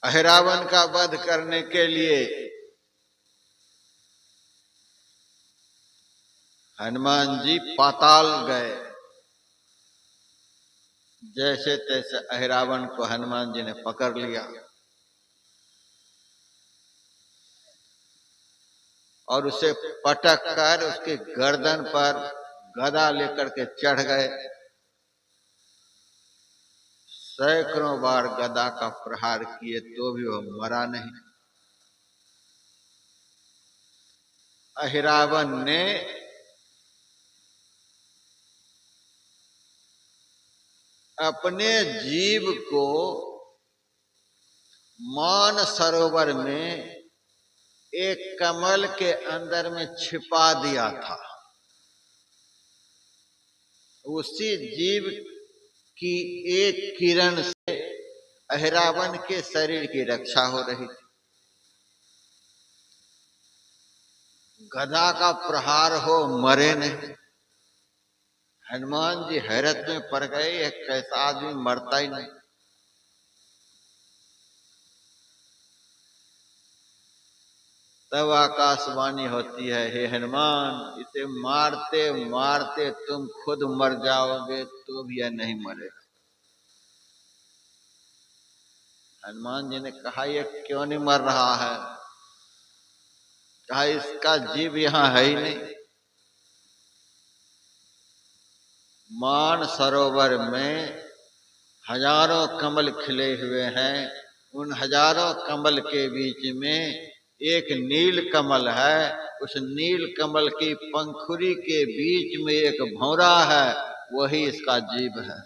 अहिरावण का वध करने के लिए हनुमान जी पाताल गए। जैसे तैसे अहिरावण को हनुमान जी ने पकड़ लिया और उसे पटक कर उसके गर्दन पर गदा लेकर के चढ़ गए। सैकड़ों बार गदा का प्रहार किए तो भी वह मरा नहीं। अहिरावण ने अपने जीव को मान सरोवर में एक कमल के अंदर में छिपा दिया था। उसी जीव की एक किरण से अहिरावण के शरीर की रक्षा हो रही थी। गदा का प्रहार हो मरे नहीं। हनुमान जी हैरत में पड़ गए, एक कैसा आदमी मरता ही नहीं। तब आकाशवाणी होती है, हे हनुमान, इसे मारते मारते तुम खुद मर जाओगे तो भी यह नहीं मरेगा। हनुमान जी ने कहा, ये क्यों नहीं मर रहा है? कहा, इसका जीव यहां है ही नहीं। मान सरोवर में हजारों कमल खिले हुए हैं। उन हजारों कमल के बीच में एक नील कमल है। उस नील कमल की पंखुड़ी के बीच में एक भौरा है, वही इसका जीव है।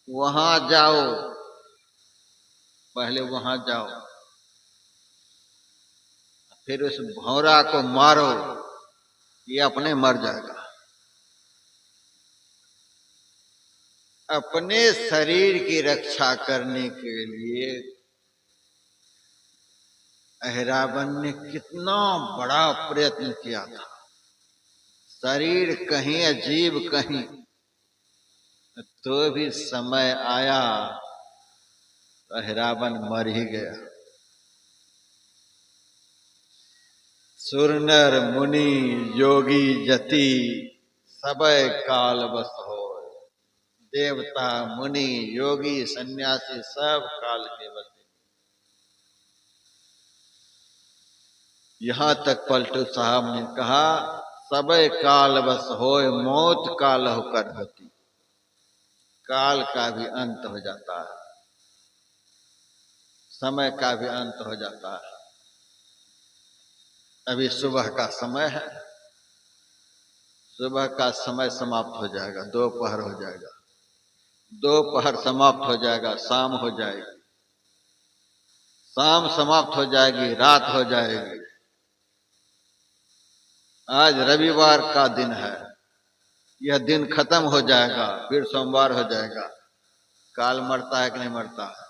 वहां जाओ, पहले वहां जाओ, फिर उस भौरा को मारो, ये अपने मर जाएगा। अपने शरीर की रक्षा करने के लिए अहिरावण ने कितना बड़ा प्रयत्न किया था। शरीर कहीं, अजीब कहीं, तो भी समय आया तो अहिरावण मर ही गया। सुर नर मुनि योगी जति सबय काल बस हो। देवता मुनि योगी सन्यासी सब काल के बस। यहां तक पलटू साहब ने कहा, सबय काल बस होय मौत काल होकर होती। काल का भी अंत हो जाता है, समय का भी अंत हो जाता है। अभी सुबह का समय है, सुबह का समय समाप्त हो जाएगा, दोपहर हो जाएगा, दोपहर समाप्त हो जाएगा, शाम हो जाएगी, शाम समाप्त हो जाएगी, रात हो जाएगी। आज रविवार का दिन है, यह दिन खत्म हो जाएगा, फिर सोमवार हो जाएगा। काल मरता है कि नहीं मरता है?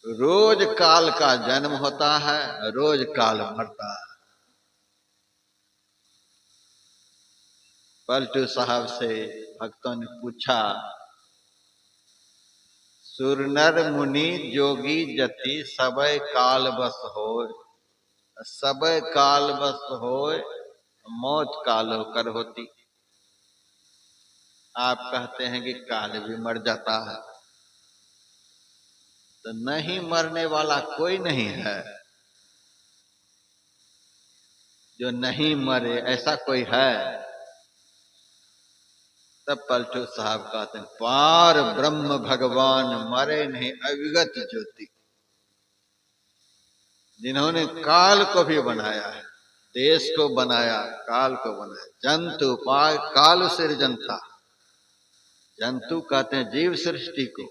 रोज काल का जन्म होता है, रोज काल मरता है। पलटू साहब से भक्तों ने पूछा, सुर नर मुनि जोगी जति सबय काल बस होय। सबय काल बस होय मौत काल होकर होती। आप कहते हैं कि काल भी मर जाता है, तो नहीं मरने वाला कोई नहीं है। जो नहीं मरे ऐसा कोई है? तब पलटू साहब कहते हैं, पार ब्रह्म भगवान मरे नहीं अविगत ज्योति। जिन्होंने काल को भी बनाया है, देश को बनाया, काल को बनाया। जंतु पाय काल सृजन था। जंतु कहते हैं जीव सृष्टि को।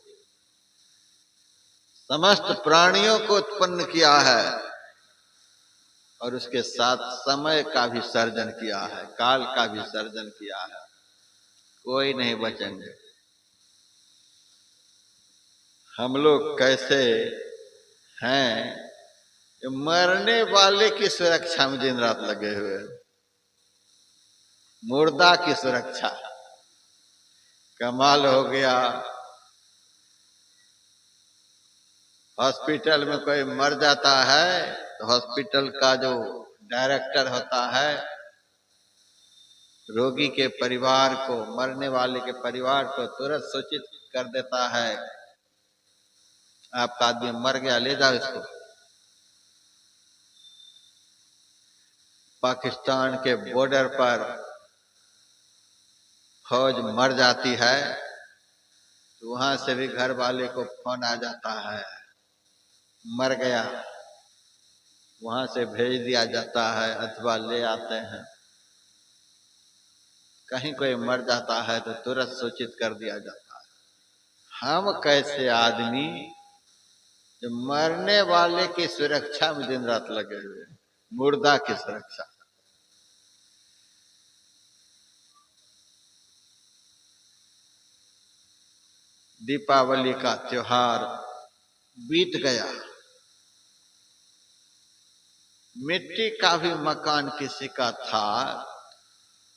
समस्त प्राणियों को उत्पन्न किया है और उसके साथ समय का भी सर्जन किया है, काल का भी सर्जन किया है। कोई नहीं बचेंगे। हम लोग कैसे हैं, मरने वाले की सुरक्षा में दिन रात लगे हुए, मुर्दा की सुरक्षा। कमाल हो गया, हॉस्पिटल में कोई मर जाता है तो हॉस्पिटल का जो डायरेक्टर होता है रोगी के परिवार को, मरने वाले के परिवार को तुरंत सूचित कर देता है, आपका आदमी मर गया, ले जाओ इसको। पाकिस्तान के बॉर्डर पर फौज मर जाती है तो वहां से भी घर वाले को फोन आ जाता है, मर गया, वहां से भेज दिया जाता है अथवा ले आते हैं। कहीं कोई मर जाता है तो तुरंत सूचित कर दिया जाता है। हम कैसे आदमी जो मरने वाले की सुरक्षा में दिन रात लगे हुए, मुर्दा की सुरक्षा। दीपावली का त्योहार बीत गया, मिट्टी का भी मकान किसी का था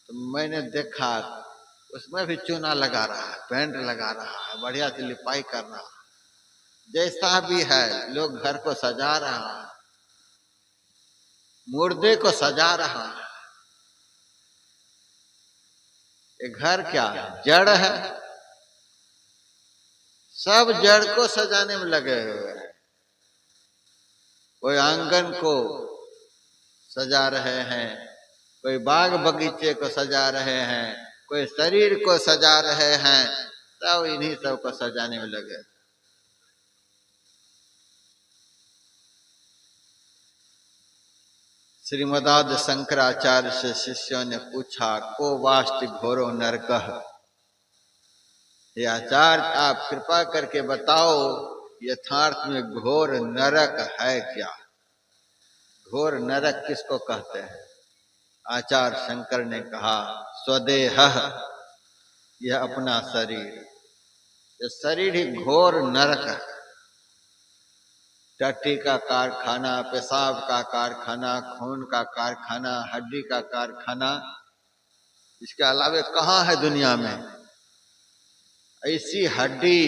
तो मैंने देखा उसमें भी चूना लगा रहा है, पेंट लगा रहा है, बढ़िया से लिपाई कर रहा है। जैसा भी है लोग घर को सजा रहा है, मुर्दे को सजा रहा है। ये घर क्या जड़ है, सब जड़ को सजाने में लगे हुए हैं। कोई आंगन को सजा रहे हैं, कोई बाग बगीचे को सजा रहे हैं, कोई शरीर को सजा रहे हैं, सब इन्हीं सब को सजाने में लगे। श्रीमदाद शंकराचार्य से शिष्यों ने पूछा, को वास्ति घोरो नरकः, ये आचार्य आप कृपा करके बताओ यथार्थ में घोर नरक है क्या? घोर नरक किसको कहते हैं? आचार्य शंकर ने कहा, स्वदेह, यह अपना शरीर, यह शरीर ही घोर नरक है। टट्टी का कारखाना, पेशाब का कारखाना, खून का कारखाना, हड्डी का कारखाना, इसके अलावे कहाँ है दुनिया में ऐसी हड्डी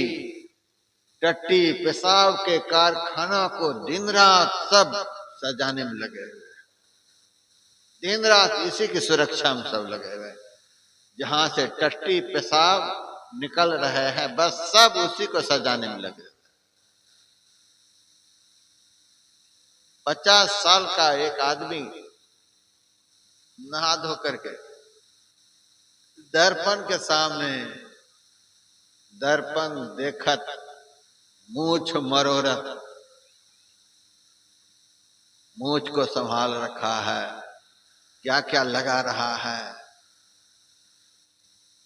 टट्टी पेशाब के कारखाना को दिन रात सब सजाने में लगे हुए, दिन रात इसी की सुरक्षा में सब लगे हुए। जहां से टट्टी पेशाब निकल रहे हैं बस सब उसी को सजाने में लगे। 50 साल का एक आदमी नहा धो करके दर्पण के सामने दर्पण देखत मूछ मरोरत, मूछ को संभाल रखा है, क्या क्या लगा रहा है।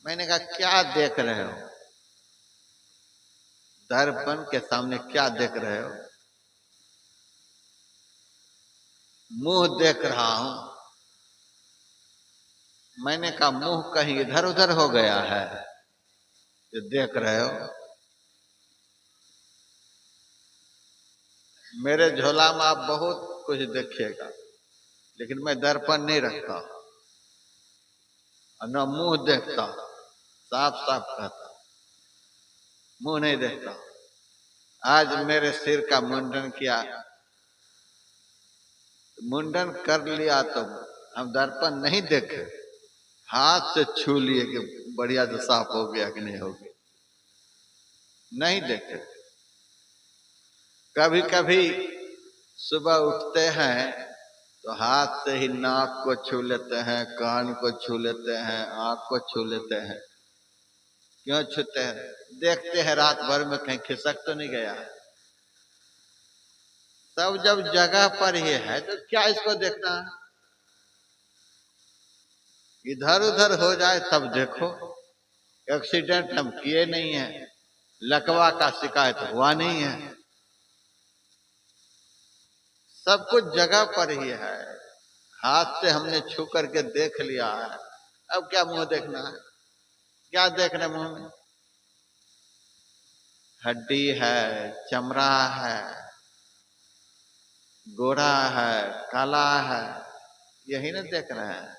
मैंने कहा क्या देख रहे हो? दर्पण के सामने क्या देख रहे हो? मुंह देख रहा हूं। मैंने कहा मुंह कहीं इधर उधर हो गया है जो देख रहे हो? मेरे झोला में आप बहुत कुछ देखिएगा लेकिन मैं दर्पण नहीं रखता और न मुंह देखता, साफ साफ कहता, मुंह नहीं देखता। आज मेरे सिर का मुंडन किया, मुंडन कर लिया तो हम दर्पण नहीं देखे, हाथ से छू लिए कि बढ़िया से साफ हो गया कि नहीं हो गया, नहीं देखे। कभी कभी सुबह उठते हैं तो हाथ से ही नाक को छू लेते हैं, कान को छू लेते हैं, आंख को छू लेते हैं। क्यों छूते हैं? देखते हैं रात भर में कहीं खिसक तो नहीं गया। तब जब जगह पर ही है तो क्या इसको देखना है? इधर उधर हो जाए तब देखो। एक्सीडेंट हम किए नहीं है, लकवा का शिकायत हुआ नहीं है, सब कुछ जगह पर ही है, हाथ से हमने छू करके देख लिया है। अब क्या मुंह देखना है? क्या देखना मुंह में? हड्डी है, चमड़ा है, गोरा है, काला है, यही ना देख रहे हैं।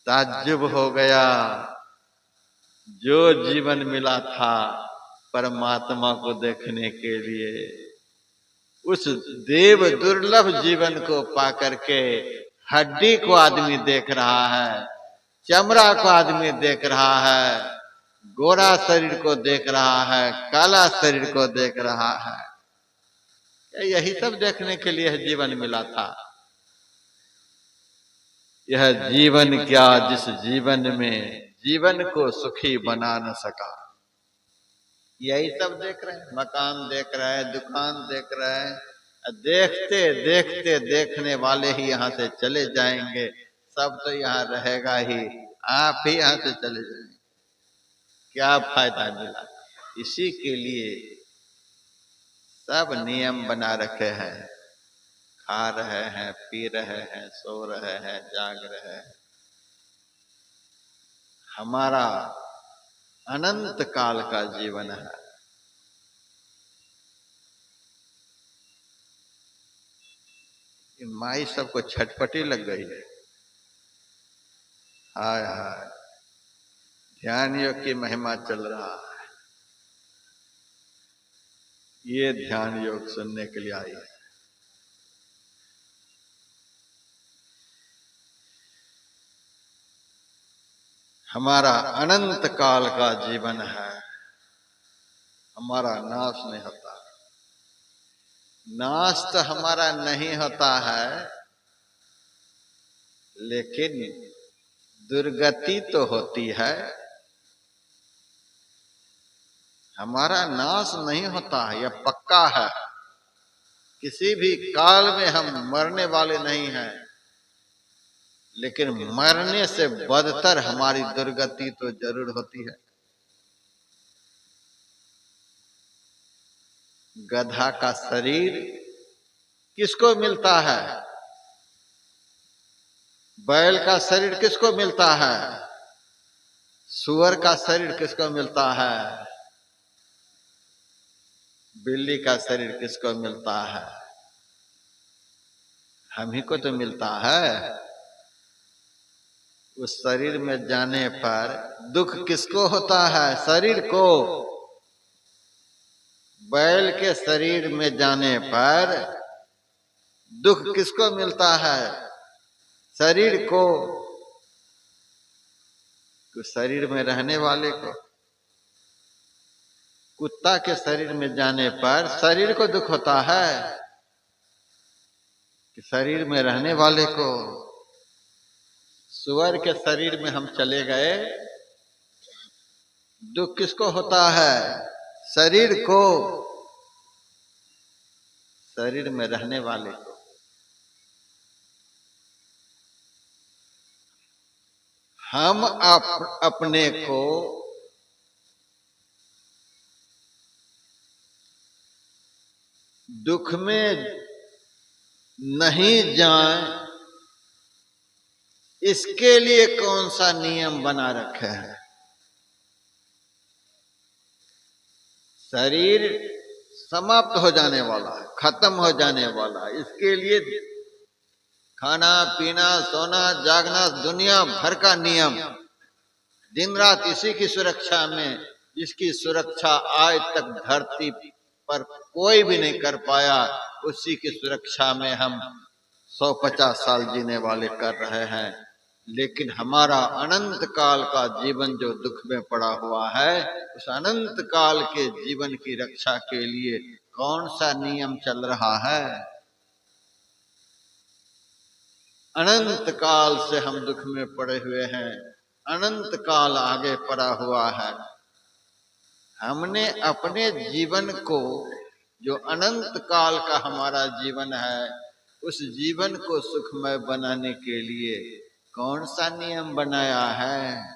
ताज्जुब हो गया, जो जीवन मिला था परमात्मा को देखने के लिए। उस देव दुर्लभ जीवन को पाकर के हड्डी को आदमी देख रहा है, चमड़ा को आदमी देख रहा है, गोरा शरीर को देख रहा है, काला शरीर को देख रहा है। यही सब देखने के लिए जीवन मिला था। यह जीवन क्या जिस जीवन में जीवन को सुखी बना न सका। यही सब देख रहे हैं, मकान देख रहे हैं, दुकान देख रहे हैं। देखते देखते देखने वाले ही यहाँ से चले जाएंगे। सब तो यहाँ रहेगा ही, आप ही यहाँ से चले जाएंगे। क्या फायदा मिला? इसी के लिए सब नियम बना रखे हैं। खा रहे हैं, पी रहे हैं, सो रहे हैं, जाग रहे हैं। हमारा अनंत काल का जीवन है। माई सबको छटपटी लग गई है। हाय हाय, ध्यान योग की महिमा चल रहा है। ये ध्यान योग सुनने के लिए आई है। हमारा अनंत काल का जीवन है। हमारा नाश नहीं होता। नाश तो हमारा नहीं होता है, लेकिन दुर्गति तो होती है। हमारा नाश नहीं होता है, यह पक्का है। किसी भी काल में हम मरने वाले नहीं हैं, लेकिन मरने से बदतर हमारी दुर्गति तो जरूर होती है। गधा का शरीर किसको मिलता है? बैल का शरीर किसको मिलता है? सुअर का शरीर किसको मिलता है? बिल्ली का शरीर किसको मिलता है? हम ही को तो मिलता है। उस शरीर में जाने पर दुख किसको होता है? शरीर को। बैल के शरीर में जाने पर दुख किसको मिलता है? शरीर को। तो शरीर में रहने वाले को। कुत्ता के शरीर में जाने पर शरीर को दुख होता है कि शरीर में रहने वाले को। सुअर के शरीर में हम चले गए, दुख किसको होता है? शरीर को। शरीर में रहने वाले को। हम अपने को दुख में नहीं जाए, इसके लिए कौन सा नियम बना रखे हैं? शरीर समाप्त हो जाने वाला है, खत्म हो जाने वाला है। इसके लिए खाना पीना सोना जागना दुनिया भर का नियम, दिन रात इसी की सुरक्षा में, जिसकी सुरक्षा आज तक धरती पर कोई भी नहीं कर पाया, उसी की सुरक्षा में हम 150 साल जीने वाले कर रहे हैं। लेकिन हमारा अनंत काल का जीवन जो दुख में पड़ा हुआ है, उस अनंत काल के जीवन की रक्षा के लिए कौन सा नियम चल रहा है? अनंत काल से हम दुख में पड़े हुए हैं। अनंत काल आगे पड़ा हुआ है। हमने अपने जीवन को, जो अनंत काल का हमारा जीवन है, उस जीवन को सुखमय बनाने के लिए कौन सा नियम बनाया है?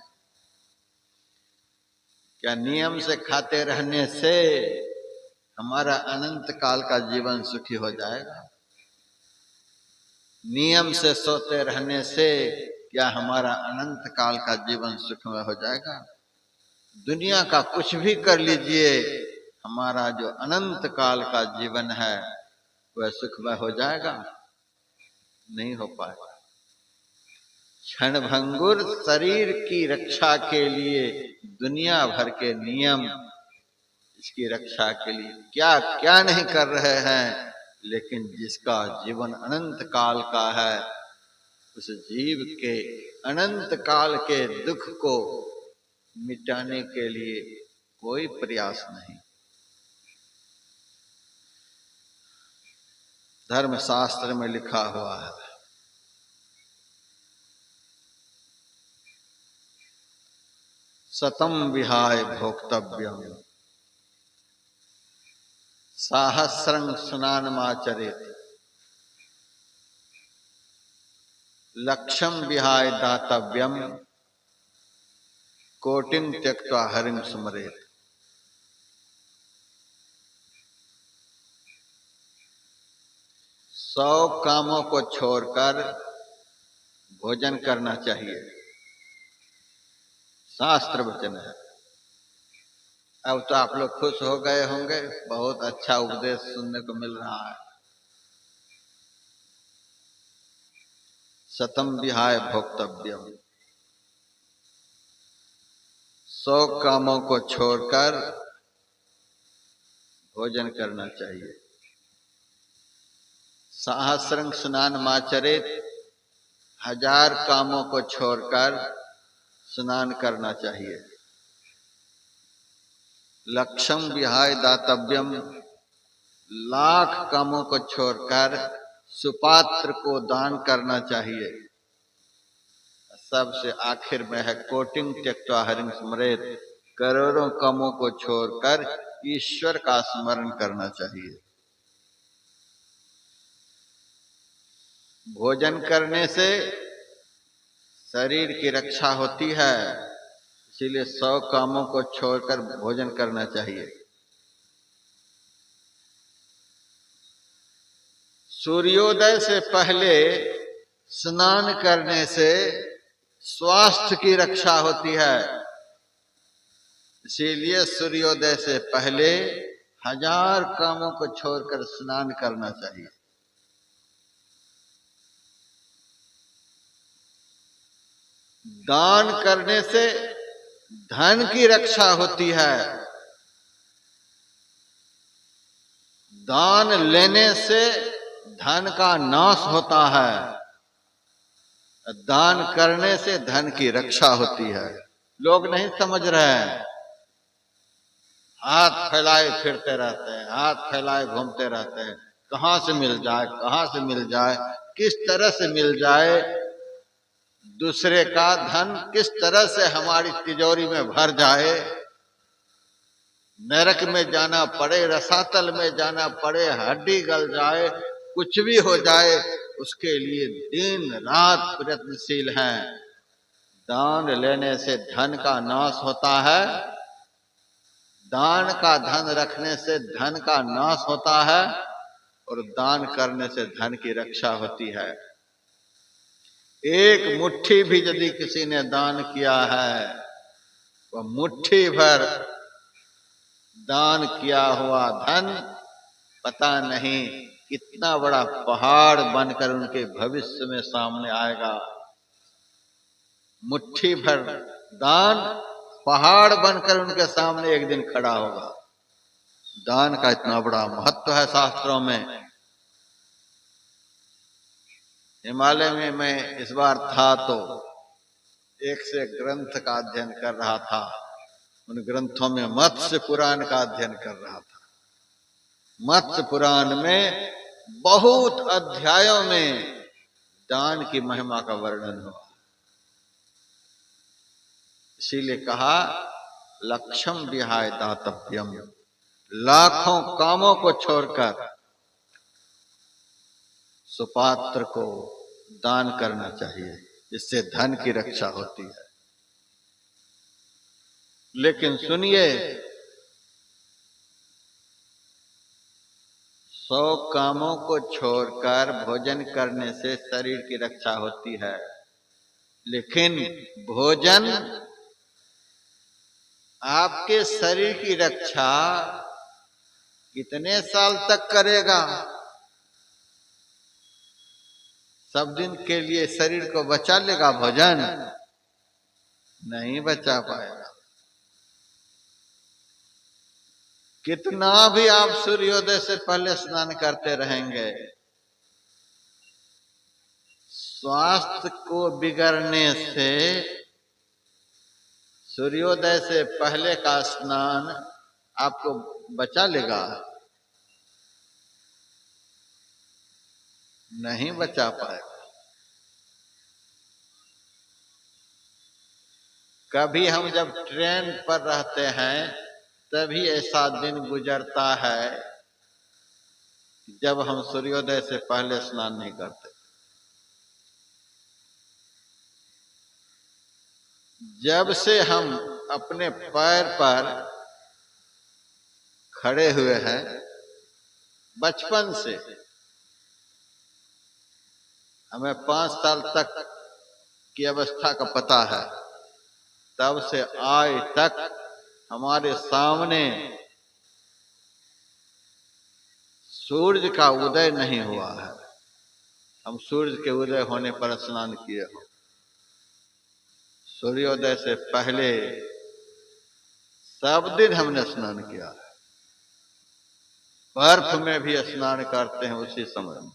क्या नियम से खाते रहने से हमारा अनंत काल का जीवन सुखी हो जाएगा? नियम से सोते रहने से क्या हमारा अनंत काल का जीवन सुखमय हो जाएगा? दुनिया का कुछ भी कर लीजिए, हमारा जो अनंत काल का जीवन है वह सुखमय हो जाएगा? नहीं हो पाएगा। क्षणभंगुर शरीर की रक्षा के लिए दुनिया भर के नियम, इसकी रक्षा के लिए क्या क्या नहीं कर रहे हैं, लेकिन जिसका जीवन अनंत काल का है, उस जीव के अनंत काल के दुख को मिटाने के लिए कोई प्रयास नहीं। धर्मशास्त्र में लिखा हुआ है, शतम विहाय भोक्तव्यम सहस्रं स्नानमाचरेत् लक्ष्यम विहाय दातव्यम कोटिं त्यक्त्वा हरिं स्मरेत्। 100 कामों को छोड़कर भोजन करना चाहिए, शास्त्र वचन है। अब तो आप लोग खुश हो गए होंगे, बहुत अच्छा उपदेश सुनने को मिल रहा है। शतम विहाय भोक्तव्यम, 100 कामों को छोड़कर भोजन करना चाहिए। सहस्रं स्नान माचरेत, 1000 कामों को छोड़कर स्नान करना चाहिए। लक्ष्यम विहाय दातव्यम, 1,00,000 कामों को छोड़कर सुपात्र को दान करना चाहिए। सबसे आखिर में है कोटिं त्यक्त्वा हरिं स्मरेत, करोड़ों कामों को छोड़कर ईश्वर का स्मरण करना चाहिए। भोजन करने से शरीर की रक्षा होती है, इसीलिए 100 कामों को छोड़कर भोजन करना चाहिए। सूर्योदय से पहले स्नान करने से स्वास्थ्य की रक्षा होती है, इसीलिए सूर्योदय से पहले 1000 कामों को छोड़कर स्नान करना चाहिए। दान करने से धन की रक्षा होती है, दान लेने से धन का नाश होता है, दान करने से धन की रक्षा होती है। लोग नहीं समझ रहे हैं, हाथ फैलाए फिरते रहते हैं, हाथ फैलाए घूमते रहते हैं, कहां से मिल जाए, कहां से मिल जाए, किस तरह से मिल जाए, दूसरे का धन किस तरह से हमारी तिजोरी में भर जाए, नरक में जाना पड़े, रसातल में जाना पड़े, हड्डी गल जाए, कुछ भी हो जाए, उसके लिए दिन रात प्रयत्नशील हैं। दान लेने से धन का नाश होता है, दान का धन रखने से धन का नाश होता है, और दान करने से धन की रक्षा होती है। एक मुट्ठी भी यदि किसी ने दान किया है, वह मुट्ठी भर दान किया हुआ धन पता नहीं कितना बड़ा पहाड़ बनकर उनके भविष्य में सामने आएगा। मुट्ठी भर दान पहाड़ बनकर उनके सामने एक दिन खड़ा होगा। दान का इतना बड़ा महत्व है शास्त्रों में। हिमालय में मैं इस बार था तो एक से ग्रंथ का अध्ययन कर रहा था। उन ग्रंथों में मत्स्य पुराण का अध्ययन कर रहा था। मत्स्य पुराण में बहुत अध्यायों में दान की महिमा का वर्णन हुआ। इसीलिए कहा लक्ष्यम विहाय दातव्यम, लाखों कामों को छोड़कर सुपात्र को दान करना चाहिए, इससे धन की रक्षा होती है। लेकिन सुनिए, 100 कामों को छोड़कर भोजन करने से शरीर की रक्षा होती है, लेकिन भोजन आपके शरीर की रक्षा कितने साल तक करेगा? सब दिन के लिए शरीर को बचा लेगा भोजन? नहीं बचा पाएगा। कितना भी आप सूर्योदय से पहले स्नान करते रहेंगे, स्वास्थ्य को बिगड़ने से सूर्योदय से पहले का स्नान आपको बचा लेगा? नहीं बचा पाएगा। कभी हम जब ट्रेन पर रहते हैं तभी ऐसा दिन गुजरता है जब हम सूर्योदय से पहले स्नान नहीं करते। जब से हम अपने पैर पर खड़े हुए हैं, बचपन से हमें 5 साल तक की अवस्था का पता है, तब से आज तक हमारे सामने सूर्य का उदय नहीं हुआ है। हम सूर्य के उदय होने पर स्नान किए हो। सूर्योदय से पहले सब दिन हमने स्नान किया है। बर्फ में भी स्नान करते हैं उसी समय में।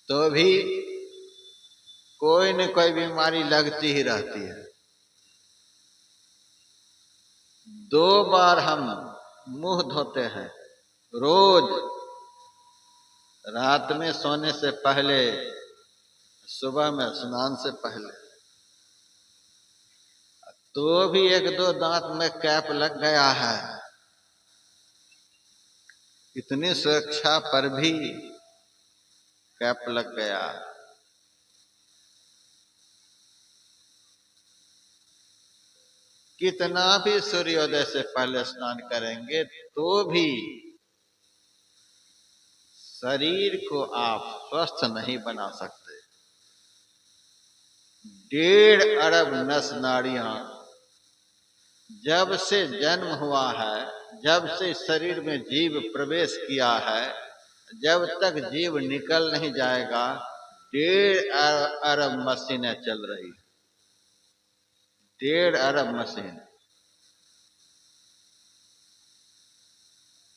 तो भी कोई न कोई बीमारी लगती ही रहती है। 2 बार हम मुंह धोते हैं रोज, रात में सोने से पहले, सुबह में स्नान से पहले। तो भी 1-2 दांत में कैप लग गया है। इतनी सुरक्षा पर भी कैप लग गया। कितना भी सूर्योदय से पहले स्नान करेंगे तो भी शरीर को आप स्वस्थ नहीं बना सकते। 1.5 अरब नस नाड़ियां जब से जन्म हुआ है, जब से शरीर में जीव प्रवेश किया है, जब तक जीव निकल नहीं जाएगा 1.5 अरब मशीनें चल रही। 1.5 अरब मशीन।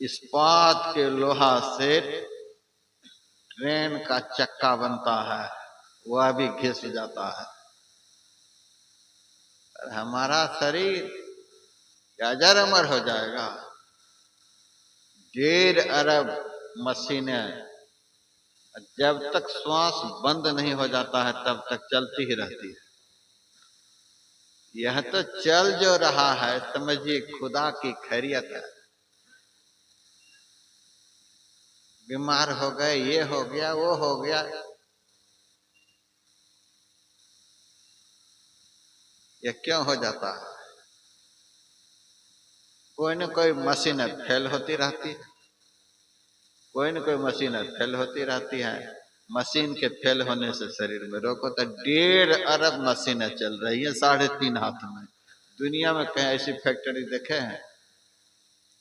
इस्पात के लोहा से ट्रेन का चक्का बनता है, वह भी घिस जाता है। और हमारा शरीर अजर अमर हो जाएगा। 1.5 अरब मशीनें जब तक श्वास बंद नहीं हो जाता है तब तक चलती ही रहती है। यह तो चल जो रहा है, समझिए खुदा की खैरियत है। बीमार हो गए, ये हो गया, वो हो गया, ये क्यों हो जाता है? कोई न कोई मशीन फेल होती रहती है, कोई न कोई मशीन फेल होती रहती है। मशीन के फेल होने से शरीर में रोग होता है। 1.5 अरब मशीनें चल रही है 3.5 हाथ में। दुनिया में कहीं ऐसी फैक्ट्री देखे हैं?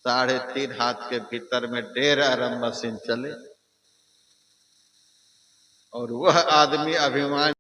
3.5 हाथ के भीतर में 1.5 अरब मशीन चले और वह आदमी अभिमान